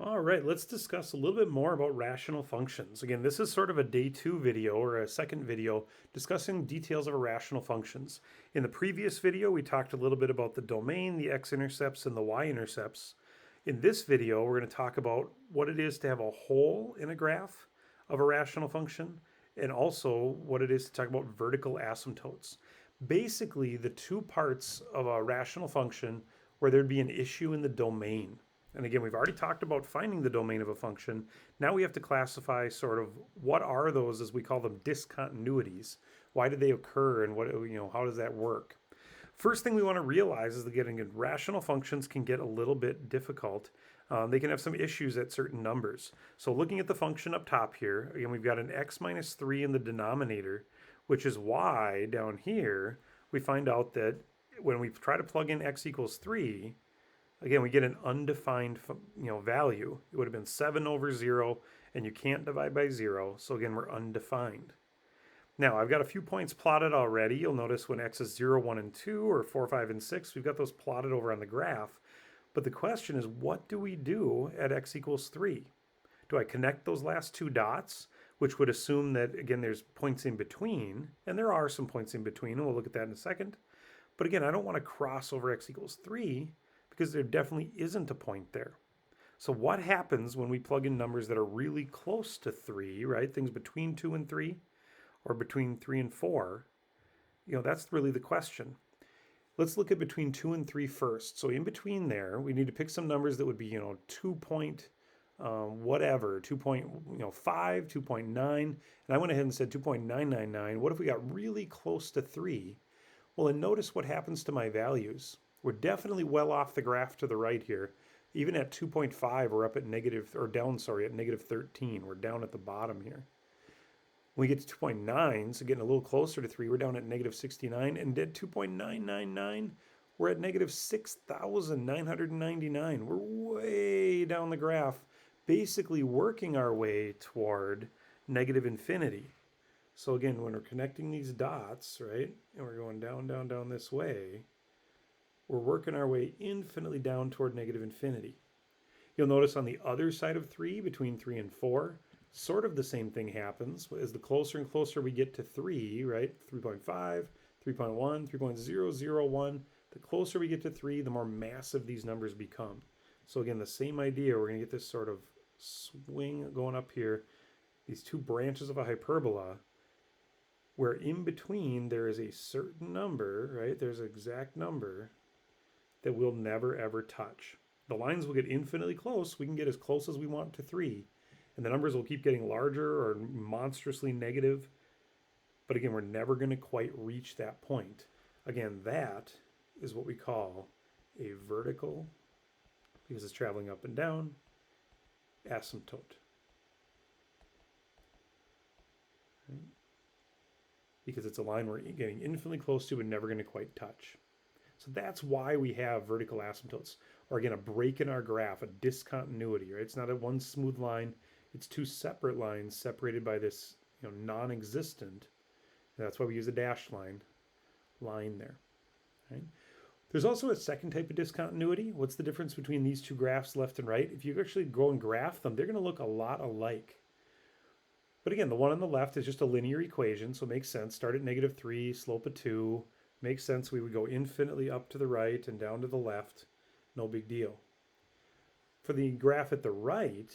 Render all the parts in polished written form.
All right, let's discuss a little bit more about rational functions. Again, this is sort of a day 2 video or a second video discussing details of irrational functions. In the previous video, we talked a little bit about the domain, the x-intercepts, and the y-intercepts. In this video, we're going to talk about what it is to have a hole in a graph of a rational function, and also what it is to talk about vertical asymptotes. Basically, the two parts of a rational function where there'd be an issue in the domain. And again, we've already talked about finding the domain of a function. Now we have to classify sort of what are those, as we call them, discontinuities. Why do they occur, and how does that work? First thing we want to realize is that getting rational functions can get a little bit difficult. They can have some issues at certain numbers. So looking at the function up top here, again, we've got an x minus 3 in the denominator, which is why down here we find out that when we try to plug in x equals 3, again, we get an undefined value. It would have been 7 over 0, and you can't divide by 0. So again, we're undefined. Now, I've got a few points plotted already. You'll notice when x is 0, 1, and 2, or 4, 5, and 6, we've got those plotted over on the graph. But the question is, what do we do at x equals 3? Do I connect those last two dots, which would assume that, again, there's points in between, and there are some points in between, and we'll look at that in a second. But again, I don't want to cross over x equals 3 because there definitely isn't a point there. So what happens when we plug in numbers that are really close to 3, right? Things between 2 and 3 or between 3 and 4? That's really the question. Let's look at between 2 and 3 first. So in between there, we need to pick some numbers that would be, 2 point whatever, 2.5, 2.9. And I went ahead and said 2.999. What if we got really close to 3? Well, and notice what happens to my values. We're definitely well off the graph to the right here. Even at 2.5, we're up at at negative 13. We're down at the bottom here. When we get to 2.9, so getting a little closer to 3, we're down at negative 69. And at 2.999, we're at negative 6,999. We're way down the graph, basically working our way toward negative infinity. So again, when we're connecting these dots, right, and we're going down, down, down this way, we're working our way infinitely down toward negative infinity. You'll notice on the other side of 3, between 3 and 4, sort of the same thing happens. As the closer and closer we get to 3, right, 3.5, 3.1, 3.001, the closer we get to 3, the more massive these numbers become. So again, the same idea, we're going to get this sort of swing going up here, these two branches of a hyperbola, where in between there is a certain number, right, there's an exact number that we'll never ever touch. The lines will get infinitely close. We can get as close as we want to 3, and the numbers will keep getting larger or monstrously negative. But again, we're never going to quite reach that point. Again, that is what we call a vertical, because it's traveling up and down, asymptote. Right? Because it's a line we're getting infinitely close to and never going to quite touch. So that's why we have vertical asymptotes, or again, a break in our graph, a discontinuity, right? It's not a one smooth line. It's two separate lines separated by this non-existent. That's why we use a dashed line there, right? There's also a second type of discontinuity. What's the difference between these two graphs left and right? If you actually go and graph them, they're going to look a lot alike. But again, the one on the left is just a linear equation, so it makes sense. Start at negative 3, slope of 2. Makes sense. We would go infinitely up to the right and down to the left. No big deal. For the graph at the right,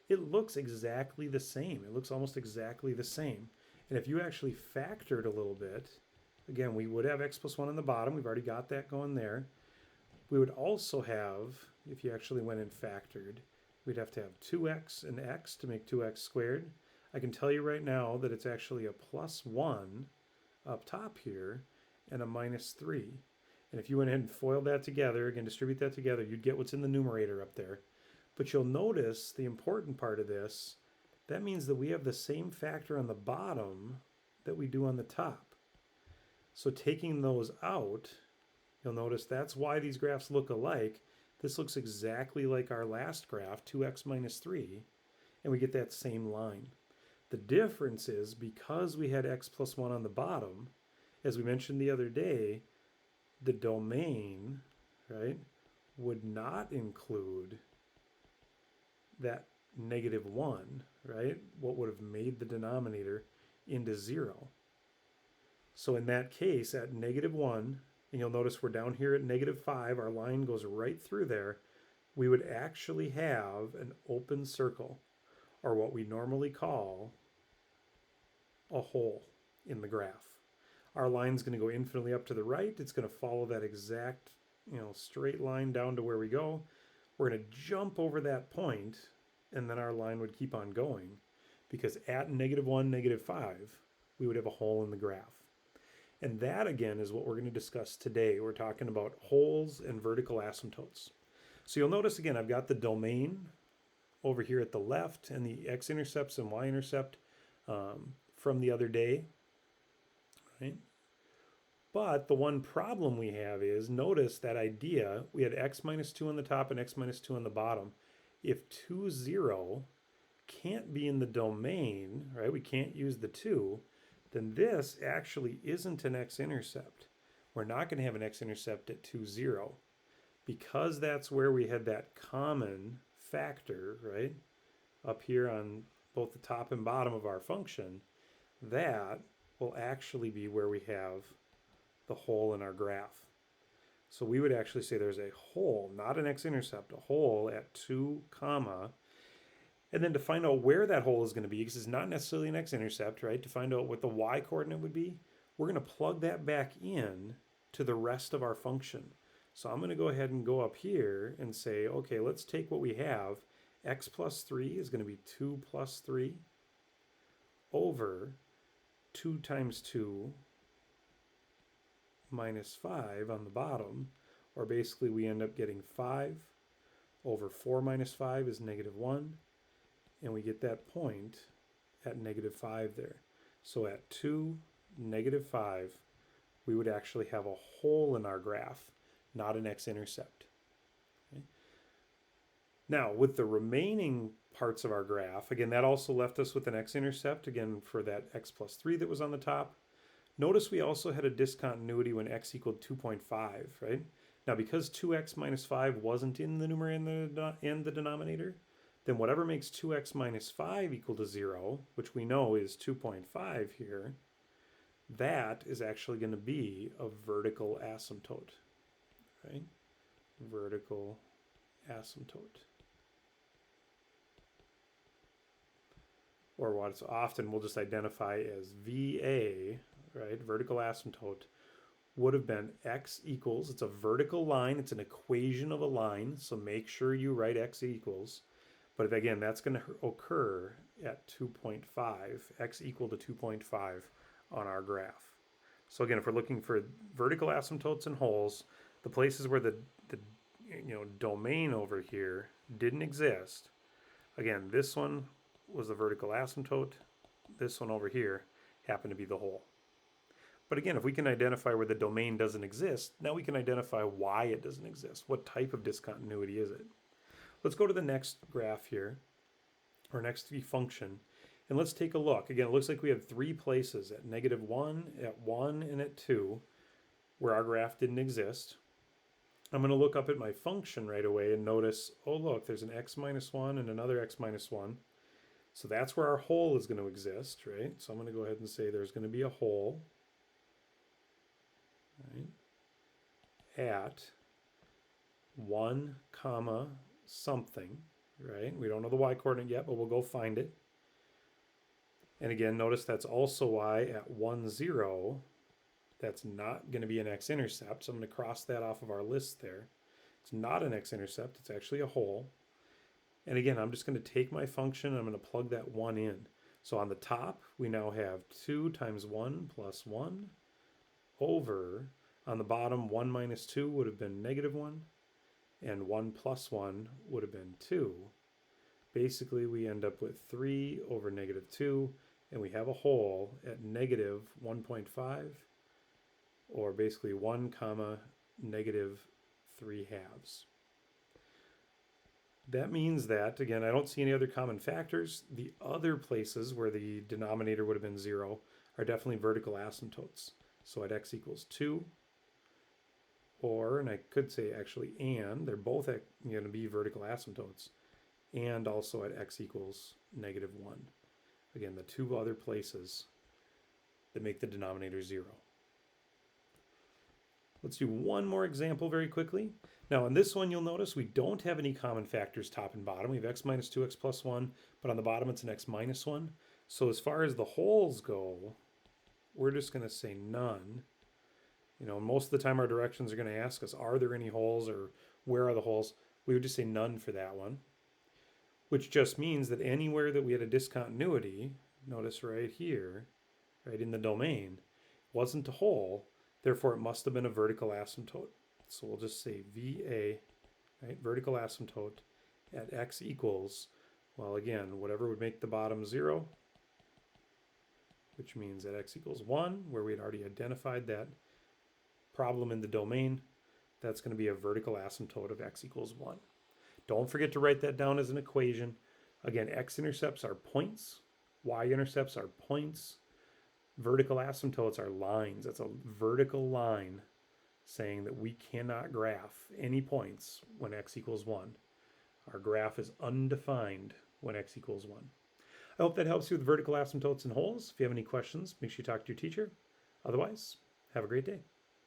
it looks exactly the same. It looks almost exactly the same. And if you actually factored a little bit, again, we would have x plus 1 on the bottom. We've already got that going there. We would also have, if you actually went and factored, we'd have to have 2x and x to make 2x squared. I can tell you right now that it's actually a plus 1 up top here and a minus 3. And if you went ahead and foiled that together, again, distribute that together, you'd get what's in the numerator up there. But you'll notice the important part of this, that means that we have the same factor on the bottom that we do on the top. So taking those out, you'll notice that's why these graphs look alike. This looks exactly like our last graph, 2x minus 3, and we get that same line. The difference is because we had x plus 1 on the bottom, as we mentioned the other day, the domain, right, would not include that negative 1, right? What would have made the denominator into 0. So in that case, at negative 1, and you'll notice we're down here at negative 5, our line goes right through there, we would actually have an open circle, or what we normally call a hole in the graph. Our line's going to go infinitely up to the right. It's going to follow that exact, straight line down to where we go. We're going to jump over that point, and then our line would keep on going, because at negative 1, negative 5, we would have a hole in the graph. And that, again, is what we're going to discuss today. We're talking about holes and vertical asymptotes. So you'll notice, again, I've got the domain over here at the left and the x-intercepts and y-intercept from the other day, right? But the one problem we have is, notice that idea, we had x minus 2 on the top and x minus 2 on the bottom. If 2, 0 can't be in the domain, right, we can't use the 2, then this actually isn't an x-intercept. We're not going to have an x-intercept at 2, 0. Because that's where we had that common factor, right, up here on both the top and bottom of our function, that will actually be where we have the hole in our graph. So we would actually say there's a hole, not an x-intercept, a hole at 2, comma, and then to find out where that hole is going to be, because it's not necessarily an x-intercept, right, to find out what the y-coordinate would be, we're going to plug that back in to the rest of our function. So I'm going to go ahead and go up here and say, okay, let's take what we have. X plus 3 is going to be 2 plus 3 over 2 times 2 minus 5 on the bottom, or basically we end up getting 5 over 4 minus 5 is negative 1, and we get that point at negative 5 there. So at 2, negative 5, we would actually have a hole in our graph, not an x-intercept. Okay. Now, with the remaining parts of our graph, again, that also left us with an x-intercept, again, for that x plus 3 that was on the top. Notice we also had a discontinuity when x equaled 2.5, right? Now, because 2x minus 5 wasn't in the numerator and the denominator, then whatever makes 2x minus 5 equal to 0, which we know is 2.5 here, that is actually going to be a vertical asymptote, right? Vertical asymptote. Or what's often we'll just identify as VA, right? Vertical asymptote would have been x equals, it's a vertical line, it's an equation of a line, so make sure you write x equals. But again, that's going to occur at 2.5, x equal to 2.5 on our graph. So again, if we're looking for vertical asymptotes and holes, the places where the domain over here didn't exist, again, this one was the vertical asymptote, this one over here happened to be the hole. But again, if we can identify where the domain doesn't exist, now we can identify why it doesn't exist. What type of discontinuity is it? Let's go to the next graph here, or next function, and let's take a look. Again, it looks like we have 3 places, at negative 1, at 1, and at 2, where our graph didn't exist. I'm going to look up at my function right away and notice, oh look, there's an x minus 1 and another x minus 1. So that's where our hole is going to exist, right? So I'm going to go ahead and say there's going to be a hole, right, at 1 comma something, right? We don't know the y-coordinate yet, but we'll go find it. And again, notice that's also why at 1, 0, that's not going to be an x-intercept. So I'm going to cross that off of our list there. It's not an x-intercept, it's actually a hole. And again, I'm just going to take my function and I'm going to plug that 1 in. So on the top, we now have 2 times 1 plus 1 over, on the bottom, 1 minus 2 would have been negative 1, and 1 plus 1 would have been 2. Basically, we end up with 3 over negative 2, and we have a hole at negative 1.5, or basically 1 comma negative 3 halves. That means that, again, I don't see any other common factors. The other places where the denominator would have been 0 are definitely vertical asymptotes. So at x equals 2, or, and I could say actually and, they're both going to be vertical asymptotes, and also at x equals -1. Again, the two other places that make the denominator 0. Let's do one more example very quickly. Now in this one, you'll notice we don't have any common factors top and bottom. We have x minus 2, x plus 1, but on the bottom it's an x minus 1. So as far as the wholes go, we're just going to say none. You know, most of the time our directions are going to ask us, are there any holes or where are the holes? We would just say none for that one, which just means that anywhere that we had a discontinuity, notice right here, right in the domain, wasn't a hole, therefore it must have been a vertical asymptote. So we'll just say VA, right, vertical asymptote at x equals, well again, whatever would make the bottom 0, which means at x equals 1, where we had already identified that problem in the domain, that's going to be a vertical asymptote of x equals 1. Don't forget to write that down as an equation. Again, x-intercepts are points, y-intercepts are points, vertical asymptotes are lines. That's a vertical line saying that we cannot graph any points when x equals 1. Our graph is undefined when x equals 1. I hope that helps you with vertical asymptotes and holes. If you have any questions, make sure you talk to your teacher. Otherwise, have a great day.